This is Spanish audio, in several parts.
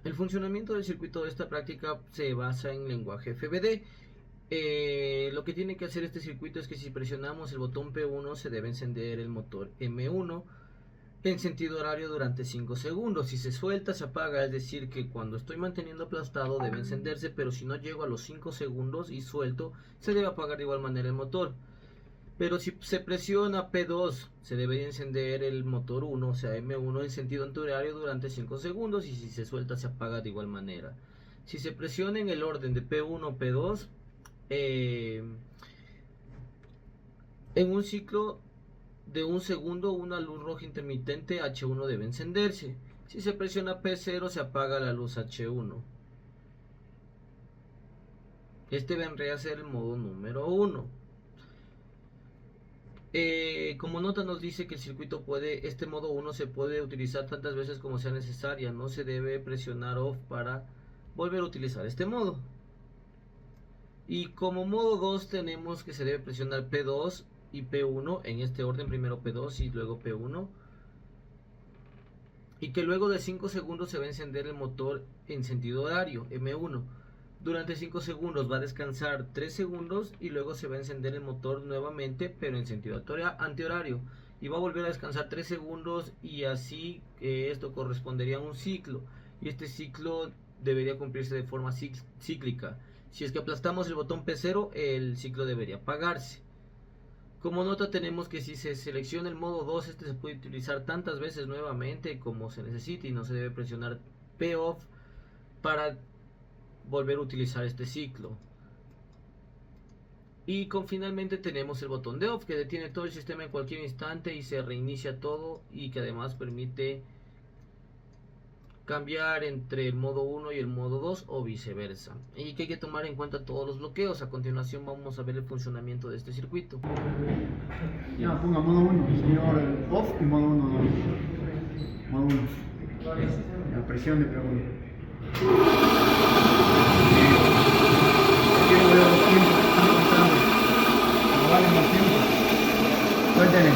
El funcionamiento del circuito de esta práctica se basa en lenguaje FBD. Lo que tiene que hacer este circuito es que si presionamos el botón P1 se debe encender el motor M1 en sentido horario durante 5 segundos. Si se suelta se apaga, es decir que cuando estoy manteniendo aplastado debe encenderse, pero si no llego a los 5 segundos y suelto se debe apagar de igual manera el motor. Pero si se presiona P2 se debe encender el motor 1, o sea M1 en sentido antihorario durante 5 segundos, y si se suelta se apaga de igual manera. Si se presiona en el orden de P1 P2, en un ciclo de un segundo una luz roja intermitente H1 debe encenderse. Si se presiona P0 se apaga la luz H1. Este vendría a ser el modo número 1. Como nota nos dice que el circuito este modo 1 se puede utilizar tantas veces como sea necesaria. No se debe presionar off para volver a utilizar este modo. Y como modo 2 tenemos que se debe presionar P2 y P1 en este orden, primero P2 y luego P1, y que luego de 5 segundos se va a encender el motor en sentido horario M1. Durante 5 segundos va a descansar 3 segundos y luego se va a encender el motor nuevamente, pero en sentido antihorario, y va a volver a descansar 3 segundos, y así esto correspondería a un ciclo, y este ciclo debería cumplirse de forma cíclica. Si es que aplastamos el botón P0 el ciclo debería apagarse. Como nota tenemos que si se selecciona el modo 2 este se puede utilizar tantas veces nuevamente como se necesite, y no se debe presionar P off para volver a utilizar este ciclo. Y finalmente tenemos el botón de off, que detiene todo el sistema en cualquier instante y se reinicia todo, y que además permite cambiar entre el modo 1 y el modo 2 o viceversa, y que hay que tomar en cuenta todos los bloqueos. A continuación vamos a ver el funcionamiento de este circuito. Ya, ponga modo 1, señor, off, y modo 1, modo 1. La presión de P1. Quiero ver los tiempos que están contando. No valen más tiempo. Suéltale.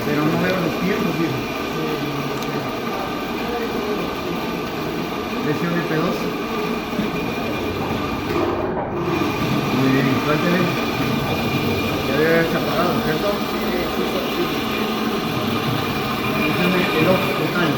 Pero no veo los tiempos, viejo. Presión de P2. Muy bien, suéltele. Ya debe haberse apagado, ¿cierto? Presión de P2 total.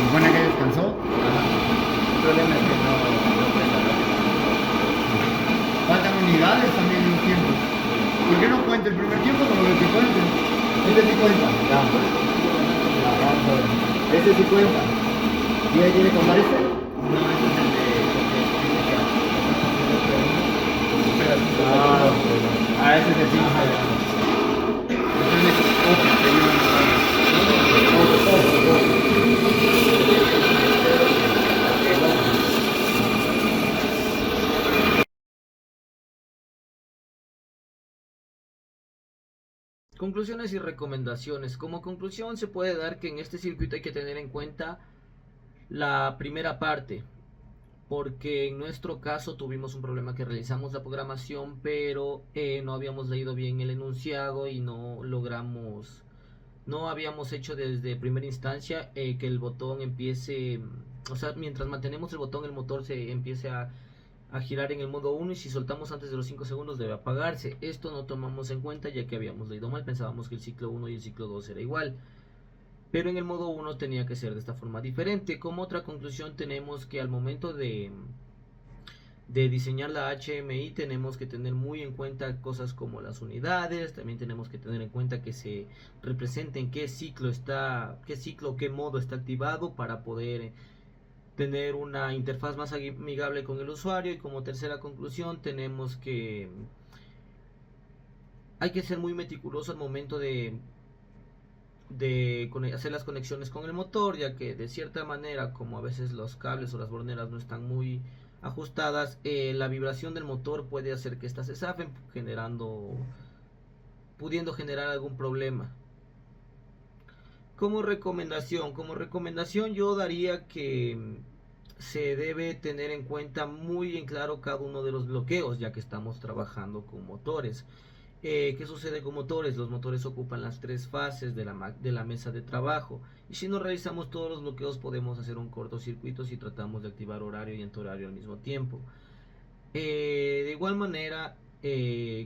Supone que descansó. El problema es que no prenda Faltan unidades también en un tiempo. ¿Por qué no cuenta el primer tiempo con lo que cuente? Este sí cuenta. la Este sí cuenta. ¿Y ahí tiene que contar este? No, este es el de... ese es el 5. Conclusiones y recomendaciones. Como conclusión se puede dar que en este circuito hay que tener en cuenta la primera parte, porque en nuestro caso tuvimos un problema que realizamos la programación, pero no habíamos leído bien el enunciado y no habíamos hecho desde primera instancia que el botón empiece, o sea, mientras mantenemos el botón el motor se empiece a girar en el modo 1, y si soltamos antes de los 5 segundos debe apagarse. Esto no tomamos en cuenta ya que habíamos leído mal, pensábamos que el ciclo 1 y el ciclo 2 era igual, pero en el modo 1 tenía que ser de esta forma diferente. Como otra conclusión tenemos que al momento de diseñar la HMI tenemos que tener muy en cuenta cosas como las unidades. También tenemos que tener en cuenta que se represente en qué ciclo, qué modo está activado, para poder tener una interfaz más amigable con el usuario. Y como tercera conclusión tenemos que hay que ser muy meticuloso al momento de hacer las conexiones con el motor, ya que de cierta manera, como a veces los cables o las borneras no están muy ajustadas, la vibración del motor puede hacer que éstas se zafen, pudiendo generar algún problema. Como recomendación yo daría que se debe tener en cuenta muy en claro cada uno de los bloqueos, ya que estamos trabajando con motores. ¿Qué sucede con motores? Los motores ocupan las tres fases de la mesa de trabajo, y si no realizamos todos los bloqueos podemos hacer un cortocircuito si tratamos de activar horario y antihorario al mismo tiempo. De igual manera,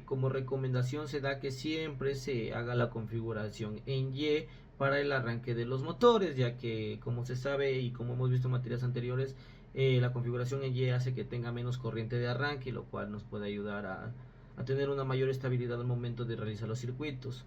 como recomendación se da que siempre se haga la configuración en Y para el arranque de los motores, ya que como se sabe y como hemos visto en materias anteriores, la configuración en Y hace que tenga menos corriente de arranque, lo cual nos puede ayudar a tener una mayor estabilidad al momento de realizar los circuitos.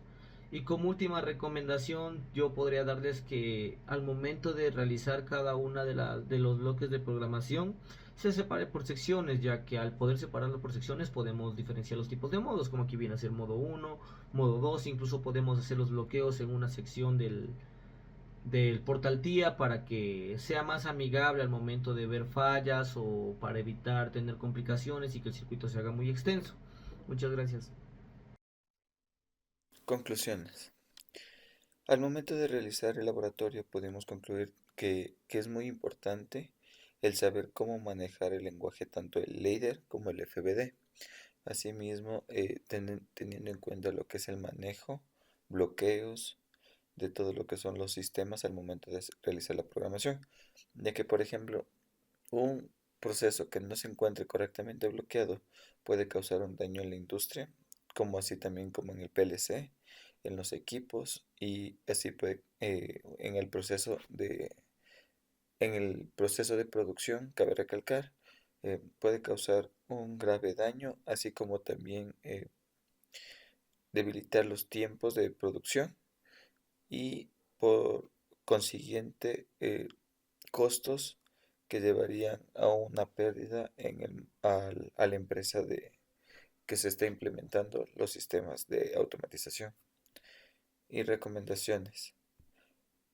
Y como última recomendación, yo podría darles que al momento de realizar cada una de los bloques de programación, se separe por secciones, ya que al poder separarlo por secciones podemos diferenciar los tipos de modos, como aquí viene a ser modo 1, modo 2, incluso podemos hacer los bloqueos en una sección del portal TIA para que sea más amigable al momento de ver fallas o para evitar tener complicaciones y que el circuito se haga muy extenso. Muchas gracias. Conclusiones. Al momento de realizar el laboratorio podemos concluir que es muy importante el saber cómo manejar el lenguaje tanto el ladder como el FBD. Asimismo, teniendo en cuenta lo que es el manejo, bloqueos de todo lo que son los sistemas al momento de realizar la programación, ya que por ejemplo un proceso que no se encuentre correctamente bloqueado puede causar un daño en la industria, como así también como en el PLC, en los equipos y así puede en el proceso de producción, cabe recalcar, puede causar un grave daño, así como también debilitar los tiempos de producción y por consiguiente costos que llevarían a una pérdida a la empresa que se está implementando los sistemas de automatización. Y recomendaciones.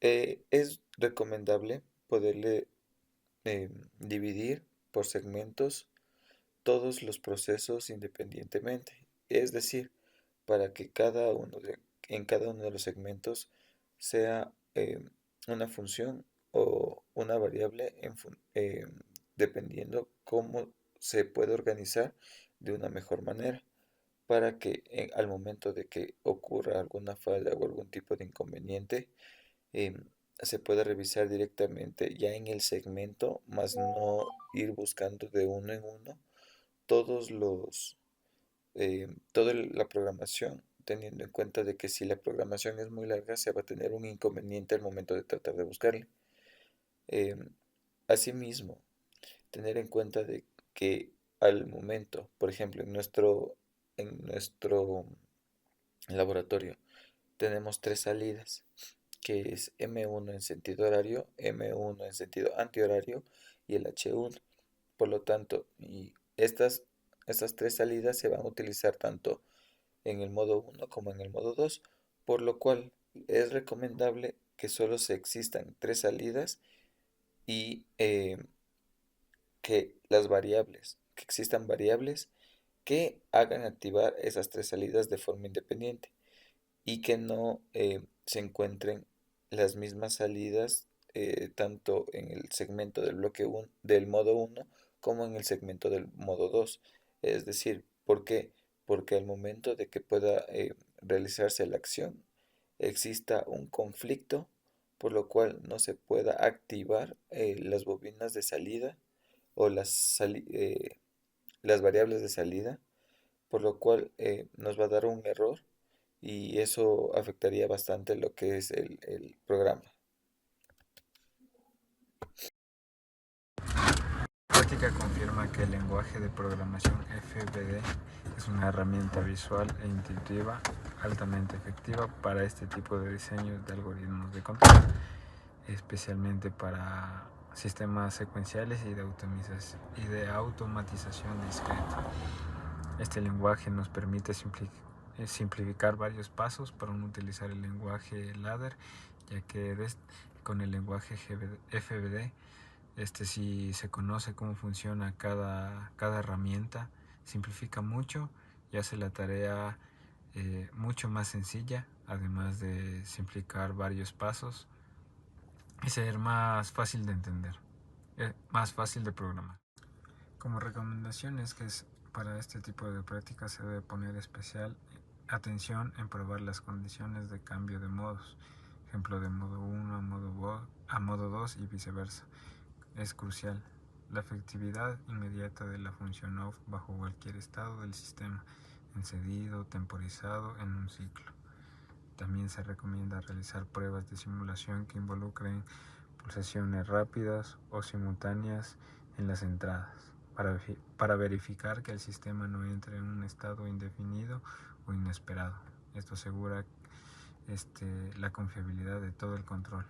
Es recomendable poderle dividir por segmentos todos los procesos independientemente, es decir, para que en cada uno de los segmentos sea una función o una variable dependiendo cómo se puede organizar de una mejor manera para que al momento de que ocurra alguna falla o algún tipo de inconveniente se pueda revisar directamente ya en el segmento, más no ir buscando de uno en uno toda la programación, teniendo en cuenta de que si la programación es muy larga se va a tener un inconveniente al momento de tratar de buscarle. Asimismo, tener en cuenta de que al momento, por ejemplo, en nuestro laboratorio tenemos tres salidas, que es M1 en sentido horario, M1 en sentido antihorario y el H1. Por lo tanto, estas tres salidas se van a utilizar tanto en el modo 1 como en el modo 2, por lo cual es recomendable que solo se existan tres salidas y que existan variables que hagan activar esas tres salidas de forma independiente y que no se encuentren las mismas salidas tanto en el segmento del bloque 1 del modo 1 como en el segmento del modo 2. Es decir, ¿por qué? Porque al momento de que pueda realizarse la acción exista un conflicto, por lo cual no se pueda activar las bobinas de salida o las variables de salida, por lo cual nos va a dar un error y eso afectaría bastante lo que es el programa. La práctica confirma que el lenguaje de programación FBD es una herramienta visual e intuitiva altamente efectiva para este tipo de diseños de algoritmos de control, especialmente para sistemas secuenciales y de automatización discreta. Este lenguaje nos permite simplificar varios pasos para no utilizar el lenguaje ladder, ya que con el lenguaje FBD si se conoce cómo funciona cada herramienta, simplifica mucho y hace la tarea mucho más sencilla, además de simplificar varios pasos y ser más fácil de entender, más fácil de programar. Como recomendaciones para este tipo de prácticas se debe poner especial atención en probar las condiciones de cambio de modos, ejemplo de modo 1 a modo 2 y viceversa. Es crucial la efectividad inmediata de la función OFF bajo cualquier estado del sistema, encendido, temporizado en un ciclo. También se recomienda realizar pruebas de simulación que involucren pulsaciones rápidas o simultáneas en las entradas, para verificar que el sistema no entre en un estado indefinido o inesperado. Esto asegura la confiabilidad de todo el control.